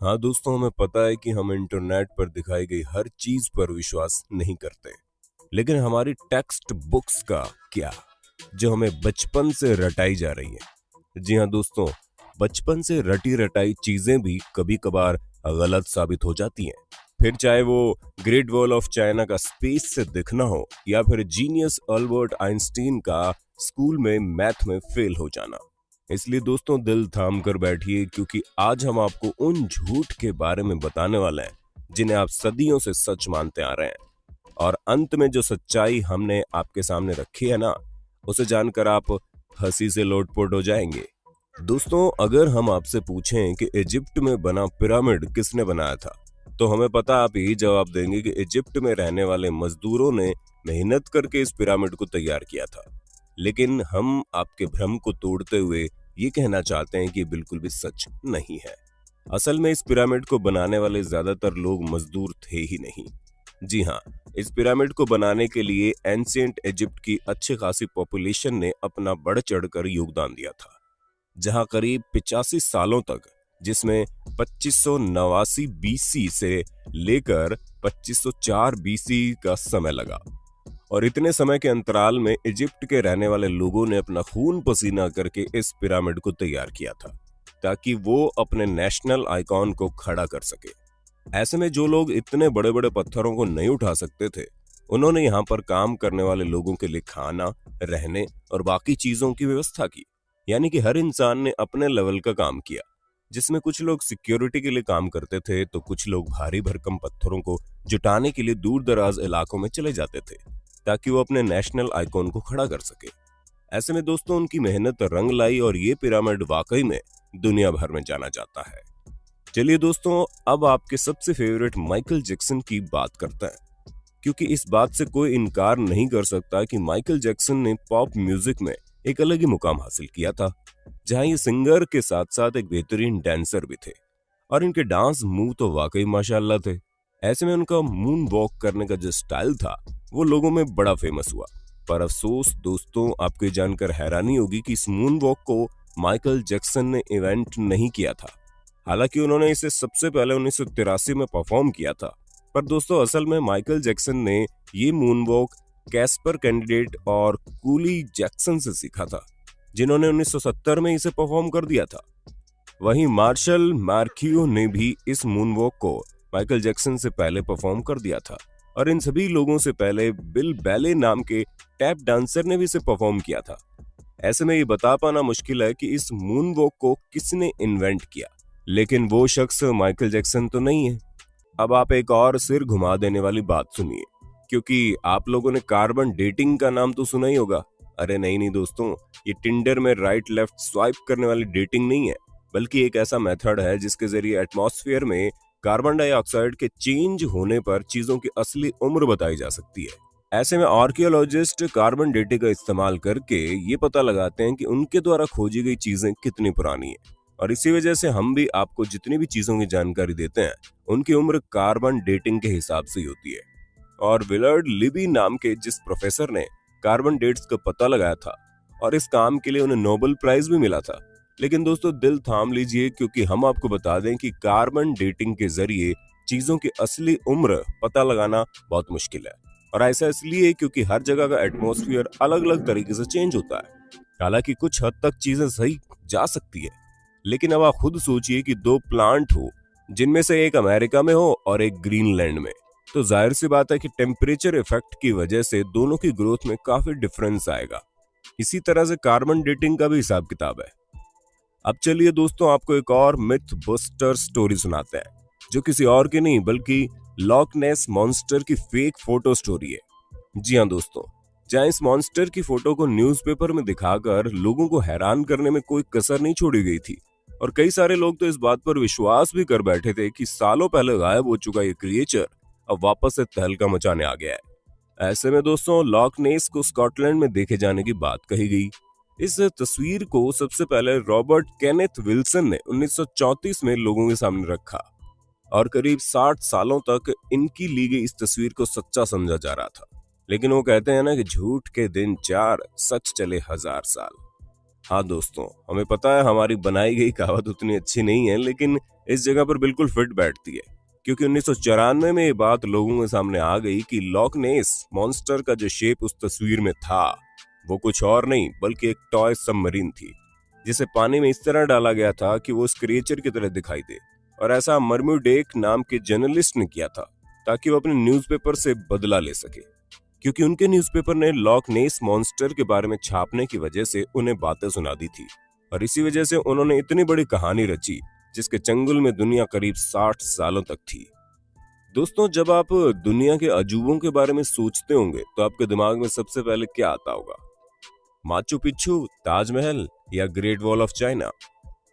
हाँ दोस्तों, हमें पता है कि हम इंटरनेट पर दिखाई गई हर चीज पर विश्वास नहीं करते, लेकिन हमारी टेक्स्ट बुक्स का क्या, जो हमें बचपन से रटाई जा रही है। जी हाँ दोस्तों, बचपन से रटी रटाई चीजें भी कभी कभार गलत साबित हो जाती हैं। फिर चाहे वो ग्रेट वॉल ऑफ चाइना का स्पेस से दिखना हो या फिर जीनियस अल्बर्ट आइंस्टीन का स्कूल में मैथ में फेल हो जाना। इसलिए दोस्तों, दिल थाम कर बैठिए, क्योंकि आज हम आपको उन झूठ के बारे में बताने वाले हैं जिन्हें आप सदियों से सच मानते आ रहे हैं। और अंत में जो सच्चाई हमने आपके सामने रखी है ना, उसे जानकर आप हंसी से लोटपोट हो जाएंगे। दोस्तों, अगर हम आपसे पूछें कि इजिप्ट में बना पिरामिड किसने बनाया था, तो हमें पता आप यही जवाब देंगे कि इजिप्ट में रहने वाले मजदूरों ने मेहनत करके इस पिरामिड को तैयार किया था। लेकिन हम आपके भ्रम को तोड़ते हुए ये कहना चाहते हैं कि बिल्कुल भी सच नहीं है। असल में इस पिरामिड को बनाने वाले ज्यादातर लोग मजदूर थे ही नहीं। जी हाँ, इस पिरामिड को बनाने के लिए एंशिएंट इजिप्ट की अच्छी खासी पॉपुलेशन ने अपना बढ़ चढ़कर योगदान दिया था, जहां करीब 85 सालों तक, जिसमें 2589 बीसी से लेकर 2504 बीसी का समय लगा। और इतने समय के अंतराल में इजिप्ट के रहने वाले लोगों ने अपना खून पसीना करके इस पिरामिड को तैयार किया था, ताकि वो अपने नेशनल आइकॉन को खड़ा कर सके। ऐसे में जो लोग इतने बड़े बड़े पत्थरों को नहीं उठा सकते थे, उन्होंने यहाँ पर काम करने वाले लोगों के लिए खाना, रहने और बाकी चीजों की व्यवस्था की। यानी कि हर इंसान ने अपने लेवल का काम किया, जिसमें कुछ लोग सिक्योरिटी के लिए काम करते थे, तो कुछ लोग भारी भरकम पत्थरों को जुटाने के लिए दूर दराज इलाकों में चले जाते थे, ताकि वो अपने नेशनल आइकॉन को खड़ा कर सके। ऐसे में दोस्तों, उनकी मेहनत रंग लाई और ये पिरामिड वाकई में दुनिया भर में जाना जाता है। चलिए दोस्तों, अब आपके सबसे फेवरेट माइकल जैक्सन की बात करते हैं, क्योंकि इस बात से कोई इनकार नहीं कर सकता कि माइकल जैक्सन ने पॉप म्यूजिक में एक अलग ही मुकाम हासिल किया था, जहां ये सिंगर के साथ साथ एक बेहतरीन डांसर भी थे। और इनके डांस मूव तो वाकई माशाल्लाह थे। ऐसे में उनका मून वॉक करने का जो स्टाइल था, वो लोगों में बड़ा फेमस हुआ। पर अफसोस दोस्तों, आपको जानकर हैरानी होगी कि इस मून वॉक को माइकल जैक्सन ने इवेंट नहीं किया था। हालांकि उन्होंने इसे सबसे पहले 1983 में परफॉर्म किया था। पर दोस्तों, असल में माइकल जैक्सन ने ये मून वॉक कैस्पर कैंडिडेट और कूली जैक्सन से सीखा था, जिन्होंने 1970 में इसे परफॉर्म कर दिया था। वहीं मार्शल मार्कियो ने भी इस मूनवॉक को माइकल जैक्सन से पहले परफॉर्म कर दिया था। और इन सभी लोगों से पहले बिल बैले नाम के टैप डांसर ने भी इसे परफॉर्म किया था। ऐसे में ये बता पाना मुश्किल है कि इस मूनवॉक को किसने इन्वेंट किया, लेकिन वो शख्स माइकल जैक्सन तो नहीं है। अब आप एक और सिर घुमा देने वाली बात सुनिए, क्योंकि आप लोगों ने कार्बन डेटिंग का नाम तो सुना ही होगा। अरे नहीं नहीं दोस्तों, ये टिंडर में राइट लेफ्ट स्वाइप करने वाली डेटिंग नहीं है, बल्कि एक ऐसा मेथड है जिसके जरिए एटमॉस्फेयर में कार्बन डाइऑक्साइड के चेंज होने पर चीजों की असली उम्र बताई जा सकती है। ऐसे में आर्कियोलॉजिस्ट कार्बन डेटिंग का इस्तेमाल करके ये पता लगाते हैं कि उनके द्वारा खोजी गई चीजें कितनी पुरानी है। और इसी वजह से हम भी आपको जितनी भी चीजों की जानकारी देते हैं, उनकी उम्र कार्बन डेटिंग के हिसाब से ही होती है। और विलर्ड लिबी नाम के जिस प्रोफेसर ने कार्बन डेट्स का पता लगाया था, और इस काम के लिए उन्हें नोबेल प्राइज भी मिला था। लेकिन दोस्तों, दिल थाम लीजिए, क्योंकि हम आपको बता दें कि कार्बन डेटिंग के जरिए चीजों की असली उम्र पता लगाना बहुत मुश्किल है। और ऐसा इसलिए क्योंकि हर जगह का एटमॉस्फेयर अलग अलग तरीके से चेंज होता है। हालांकि कुछ हद तक चीजें सही जा सकती है, लेकिन अब आप खुद सोचिए कि दो प्लांट हो, जिनमें से एक अमेरिका में हो और एक ग्रीनलैंड में, तो जाहिर सी बात है कि टेम्परेचर इफेक्ट की वजह से दोनों की ग्रोथ में काफी डिफरेंस आएगा। इसी तरह से कार्बन डेटिंग का भी हिसाब किताब है। अब चलिए दोस्तों, आपको एक और मिथ बस्टर स्टोरी सुनाते हैं, जो किसी और की नहीं बल्कि लॉक नेस मॉन्स्टर की फेक फोटो स्टोरी है। जी हाँ दोस्तों, जहां इस मॉन्स्टर की फोटो को न्यूज़पेपर में दिखाकर लोगों को हैरान करने में कोई कसर नहीं छोड़ी गई थी। और कई सारे लोग तो इस बात पर विश्वास भी कर बैठे थे कि सालों पहले गायब हो चुका ये क्रिएचर अब वापस से तहलका मचाने आ गया है। ऐसे में दोस्तों, लॉक नेस को स्कॉटलैंड में देखे जाने की बात कही गई। इस तस्वीर को सबसे पहले रॉबर्ट केनेथ विल्सन ने 1934 में लोगों के सामने रखा, और करीब 60 सालों तक इनकी ली गई इस तस्वीर को सच्चा समझा जा रहा था। लेकिन वो कहते हैं ना कि झूठ के दिन 4, सच चले 1000 साल। हाँ दोस्तों, हमें पता है हमारी बनाई गई कहावत उतनी अच्छी नहीं है, लेकिन इस जगह पर बिल्कुल फिट बैठती है। क्योंकि 1994 में ये बात लोगों के सामने आ गई कि लॉक नेस मॉन्स्टर का जो शेप उस तस्वीर में था वो कुछ और नहीं बल्कि एक टॉय सबमरीन थी, जिसे पानी में इस तरह डाला गया था कि वो उस क्रिएचर की तरह दिखाई दे। और ऐसा मर्म्यूडेक नाम के जर्नलिस्ट ने किया था ताकि वो अपने न्यूज़पेपर से बदला ले सके, क्योंकि उनके न्यूज़पेपर ने लॉक नेस मॉन्स्टर के बारे में छापने की वजह से उन्हें बातें सुना दी थी। और इसी वजह से उन्होंने इतनी बड़ी कहानी रची जिसके चंगुल में दुनिया करीब 60 सालों तक थी। दोस्तों, जब आप दुनिया के अजूबों के बारे में सोचते होंगे तो आपके दिमाग में सबसे पहले क्या आता होगा? माचू पिच्चू, ताजमहल या ग्रेट वॉल ऑफ चाइना?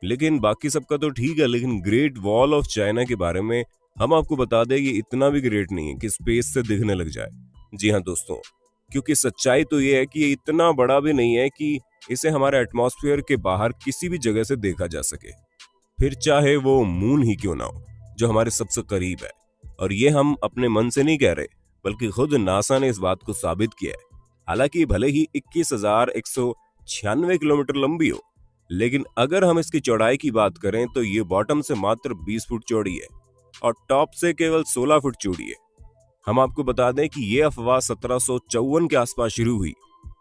लेकिन बाकी सबका तो ठीक है, लेकिन ग्रेट वॉल ऑफ चाइना के बारे में हम आपको बता दें, ये इतना भी ग्रेट नहीं है कि स्पेस से दिखने लग जाए। जी हाँ दोस्तों, क्योंकि सच्चाई तो ये है कि ये इतना बड़ा भी नहीं है कि इसे हमारे एटमॉस्फेयर के बाहर किसी भी जगह से देखा जा सके, फिर चाहे वो मून ही क्यों ना हो, जो हमारे सबसे करीब है। और ये हम अपने मन से नहीं कह रहे, बल्कि खुद नासा ने इस बात को साबित किया है। हालांकि भले ही 21,196 किलोमीटर लंबी हो, लेकिन अगर हम इसकी चौड़ाई की बात करें तो ये बॉटम से मात्र 20 फुट चौड़ी है और टॉप से केवल 16 फुट चौड़ी है। हम आपको बता दें कि ये अफवाह 1754 के आसपास शुरू हुई।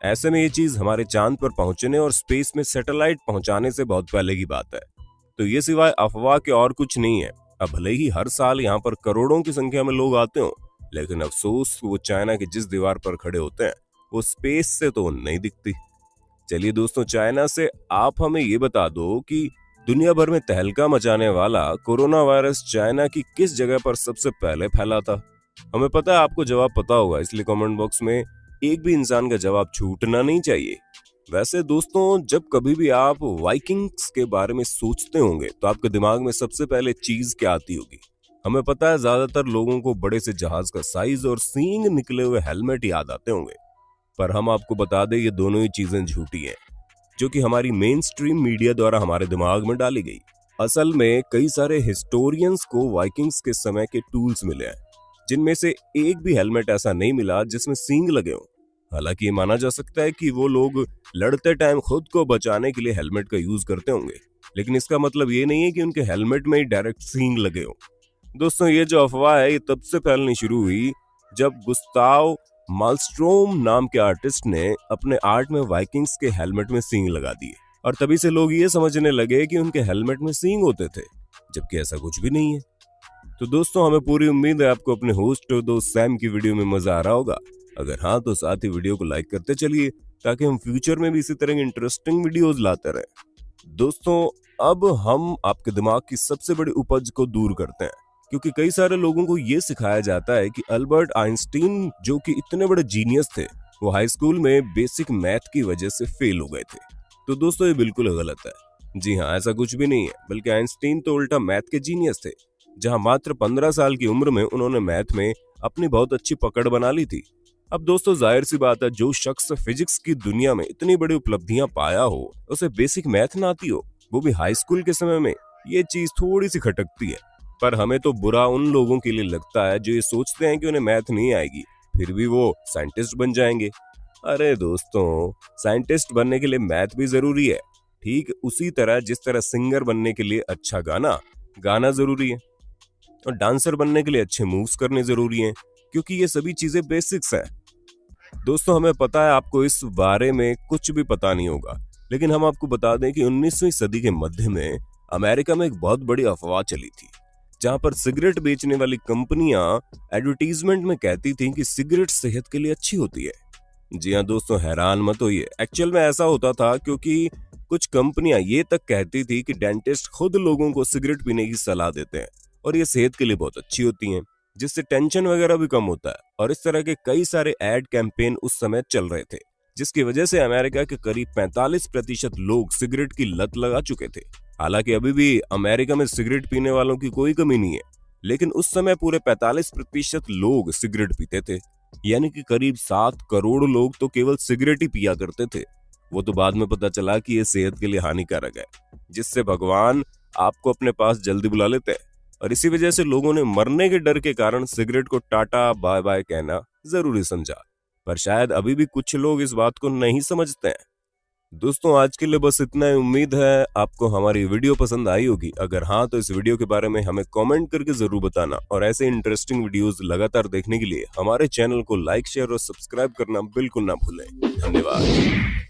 ऐसे में ये चीज हमारे चांद पर पहुंचने और स्पेस में सैटेलाइट पहुंचाने से बहुत पहले की बात है। तो ये सिवाय अफवाह के और कुछ नहीं है। अब भले ही हर साल यहाँ पर करोड़ों की संख्या में लोग आते हो, लेकिन अफसोस वो चाइना की जिस दीवार पर खड़े होते हैं वो स्पेस से तो नहीं दिखती। चलिए दोस्तों, चाइना से आप हमें ये बता दो कि दुनिया भर में तहलका मचाने वाला कोरोना वायरस चाइना की किस जगह पर सबसे पहले फैला था? हमें पता है आपको जवाब पता होगा, इसलिए कमेंट बॉक्स में एक भी इंसान का जवाब छूटना नहीं चाहिए। वैसे दोस्तों, जब कभी भी आप वाइकिंग्स के बारे में सोचते होंगे तो आपके दिमाग में सबसे पहले चीज क्या आती होगी? हमें पता है ज्यादातर लोगों को बड़े से जहाज का साइज और सींग निकले हुए हेलमेट याद आते होंगे, पर हम आपको बता दें ये दोनों ही चीजें झूठी हैं, जो कि हमारी मेन स्ट्रीम मीडिया द्वारा हमारे दिमाग में डाली गई। असल में कई सारे हिस्टोरियंस को वाइकिंग्स के समय के टूल्स मिले हैं, जिनमें से एक भी हेलमेट ऐसा नहीं मिला जिसमें सींग लगे हों। हालांकि ये माना जा सकता है कि वो लोग लड़ते टाइम खुद को बचाने के लिए हेलमेट का यूज करते होंगे, लेकिन इसका मतलब ये नहीं है कि उनके हेलमेट में ही डायरेक्ट सींग लगे हो। दोस्तों, ये जो अफवाह है ये तब से फैलनी शुरू हुई जब गुस्ताव मालस्ट्रोम नाम के आर्टिस्ट ने अपने आर्ट में वाइकिंग्स के हेलमेट में सींग लगा दिए, और तभी से लोग ये समझने लगे कि उनके हेलमेट में सींग होते थे, जबकि ऐसा कुछ भी नहीं है। तो दोस्तों, हमें पूरी उम्मीद है आपको अपने होस्ट और दोस्त सैम की वीडियो में मजा आ रहा होगा। अगर हाँ तो साथ ही वीडियो को लाइक करते चलिए, ताकि हम फ्यूचर में भी इसी तरह की इंटरेस्टिंग वीडियोस लाते रहें। दोस्तों, अब हम आपके दिमाग की सबसे बड़ी उपज को दूर करते हैं, क्योंकि कई सारे लोगों को ये सिखाया जाता है कि अल्बर्ट आइंस्टीन, जो कि इतने बड़े जीनियस थे, वो हाई स्कूल में बेसिक मैथ की वजह से फेल हो गए थे। तो दोस्तों, ये बिल्कुल गलत है। जी हाँ, ऐसा कुछ भी नहीं है, बल्कि आइंस्टीन तो उल्टा मैथ के जीनियस थे। जहां मात्र 15 साल की उम्र में उन्होंने मैथ में अपनी बहुत अच्छी पकड़ बना ली थी। अब दोस्तों, जाहिर सी बात है, जो शख्स फिजिक्स की दुनिया में इतनी बड़ी उपलब्धियां पाया हो, उसे बेसिक मैथ ना आती हो, वो भी हाई स्कूल के समय में, ये चीज थोड़ी सी खटकती है। पर हमें तो बुरा उन लोगों के लिए लगता है जो ये सोचते हैं कि उन्हें मैथ नहीं आएगी, फिर भी वो साइंटिस्ट बन जाएंगे। अरे दोस्तों, साइंटिस्ट बनने के लिए मैथ भी जरूरी है, ठीक उसी तरह जिस तरह सिंगर बनने के लिए अच्छा गाना गाना जरूरी है और डांसर बनने के लिए अच्छे मूव्स करने जरूरी हैं, क्योंकि ये सभी चीजें बेसिक्स हैं। दोस्तों, हमें पता है आपको इस बारे में कुछ भी पता नहीं होगा, लेकिन हम आपको बता दें कि 19वीं सदी के मध्य में अमेरिका में एक बहुत बड़ी अफवाह चली थी, जहां पर सिगरेट बेचने वाली कंपनियां एडवर्टीजमेंट में कहती थीं कि सिगरेट सेहत के लिए अच्छी होती है। जी हाँ दोस्तों, हैरान मत होइए, एक्चुअल में ऐसा होता था क्योंकि कुछ कंपनियां ये तक कहती थी कि डेंटिस्ट खुद लोगों को सिगरेट पीने की सलाह देते हैं और ये सेहत के लिए बहुत अच्छी होती हैं, जिससे टेंशन वगैरह भी कम होता है। और इस तरह के कई सारे एड कैंपेन उस समय चल रहे थे, जिसकी वजह से अमेरिका के करीब 45% लोग सिगरेट की लत लगा चुके थे। हालांकि अभी भी अमेरिका में सिगरेट पीने वालों की कोई कमी नहीं है, लेकिन उस समय पूरे 45% लोग सिगरेट पीते थे, यानी कि करीब 7 करोड़ लोग तो केवल सिगरेट ही पिया करते थे। वो तो बाद में पता चला कि ये सेहत के लिए हानिकारक है, जिससे भगवान आपको अपने पास जल्दी बुला लेते हैं, और इसी वजह से लोगों ने मरने के डर के कारण सिगरेट को टाटा बाय बाय कहना जरूरी समझा। पर शायद अभी भी कुछ लोग इस बात को नहीं समझते हैं। दोस्तों आज के लिए बस इतना ही। उम्मीद है आपको हमारी वीडियो पसंद आई होगी। अगर हाँ तो इस वीडियो के बारे में हमें कमेंट करके जरूर बताना, और ऐसे इंटरेस्टिंग वीडियोस लगातार देखने के लिए हमारे चैनल को लाइक, शेयर और सब्सक्राइब करना बिल्कुल ना भूलें। धन्यवाद।